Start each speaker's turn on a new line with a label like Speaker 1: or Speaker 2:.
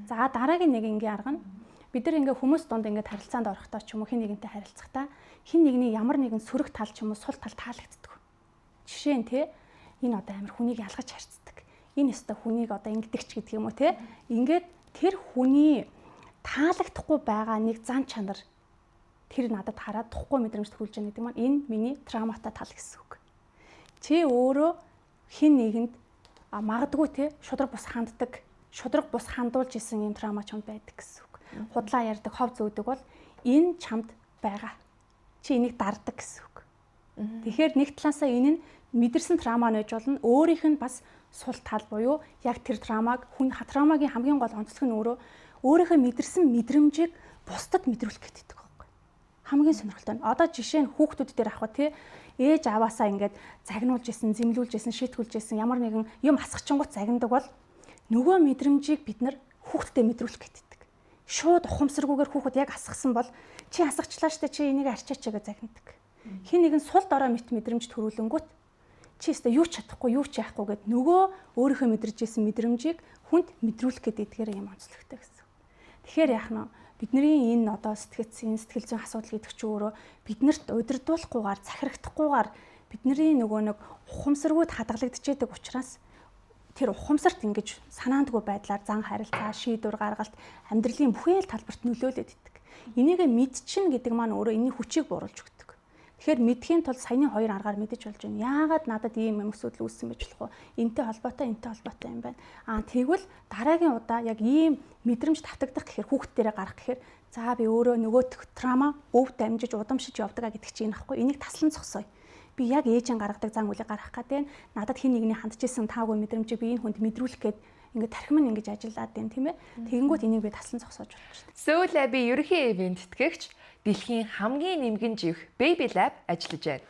Speaker 1: За дараагийн нэг ингийн арга нь бид нар ингээ хүмүүс дунд ингээ харилцаанд орохдоо ч юм уу хин нэгнтэй харилцахдаа хин нэгний ямар нэгэн сөрөг тал ч юм уу сул тал таалагддаг. Жишээ нь те энэ одоо амар хүнийг ялгаж харцдаг. Энэ өстө хүнийг одоо ингэдэг ч гэдэг юм уу те. Ингээд тэр хүний таалагдахгүй байгаа нэг зан чанар тэр надад хараад тухгүй мэдрэмж төрүүлж байгаа гэдэг маань энэ миний травматай тал гэсэн үг. Чи өөрөө хин нэгэнд магадгүй те шудраг бус ханддаг, шудраг бус хандуулж исэн юм травма чамд байдаг гэсэн үг. Худлаа ярьдаг, хов зөөдөг бол энэ чамд байгаа. Чи энийг дарддаг гэсэн үг. Тэгэхээр нэг талаасаа энэ нь мэдэрсэн травма нэж болно. Өөрийнх нь бас сул тал буюу яг тэр травмагийн хамгийн гол онцлог нь өөрийнхөө мэдэрсэн мэдрэмжийг бусдад мэдрүүлэх гэдэг байхгүй. Хамгийн сонирхолтой нь одоо жишээ нь хүүхдүүд дээр авах тий ээж аваасаа ингээд загнуулж исэн, зэмлүүлж исэн, шийтгүүлж исэн ямар нэгэн юм асгачингууд загнадаг бол нөгөө мэдрэмжийг бид нар хүүхдэд мэдрүүлэх гэдэг. Шууд ухамсаргүйгээр хүүхэд яг асгасан бол чи асгачлаа штэ чи энийг арчаач гэж загнадаг. Хин нэгэн сул дорой мэдрэмж төрүүлэнгүүт чи өстө юу ч чадахгүй юу ч яахгүй гэд нөгөө өөрийнхөө мэдэрж исэн мэдрэмжийг хүнд мэдрүүлэх гэдгээр юм онцлогтой гэсэн. Тэгэхээр яах нь бидний энэ одоо сэтгэл зүйн асуудал гэдэг чинь өөрөө биднэрт удирдуулахгүйгээр захирагдахгүйгээр бидний нөгөө нэг ухамсаргүйд хадгалагдчихэдэг учраас тэр ухамсарт ингэж санаандгүй байдлаар зан харилцаа, шийдвэр гаргалт, амьдралын бүхэл талбарт нөлөөлөд идэг. Энийг мэдчин гэдэг маань өөрөө энэний хүчийг бууруулж өгдөг. Тэгэхээр мэдхийн тулд саяны хоёр аргаар мэдэж болж байна. Яагаад надад ийм асуудал үүссэн байж болох вэ? Энтэй холбоотой юм байна. Тэгвэл дараагийн удаа яг ийм мэдрэмж давтагдах гэхээр хүүхдтэрээ гарах гэхээр за би өөрөө нөгөө трама өвд дамжиж удамшиж явдаг гэдэг чинь аахгүй. Энийг таслан зогсооё. Би яг ээжийн гаргадаг зан үлийг гаргах гэдэг нь надад хин нэгний хандчихсан таагүй мэдрэмжийг би энэ хүнд мэдрүүлэх гээд ингээд тархим нь ингэж ажиллаад байна тийм ээ. Тэгэнгүүт энийг би таслан зогсоож болж байна.
Speaker 2: Soul Lab-ийн ерөнхий ивент тэтгэгч дэлхийн хамгийн нэмгэн жив Baby Lab ажиллаж байна.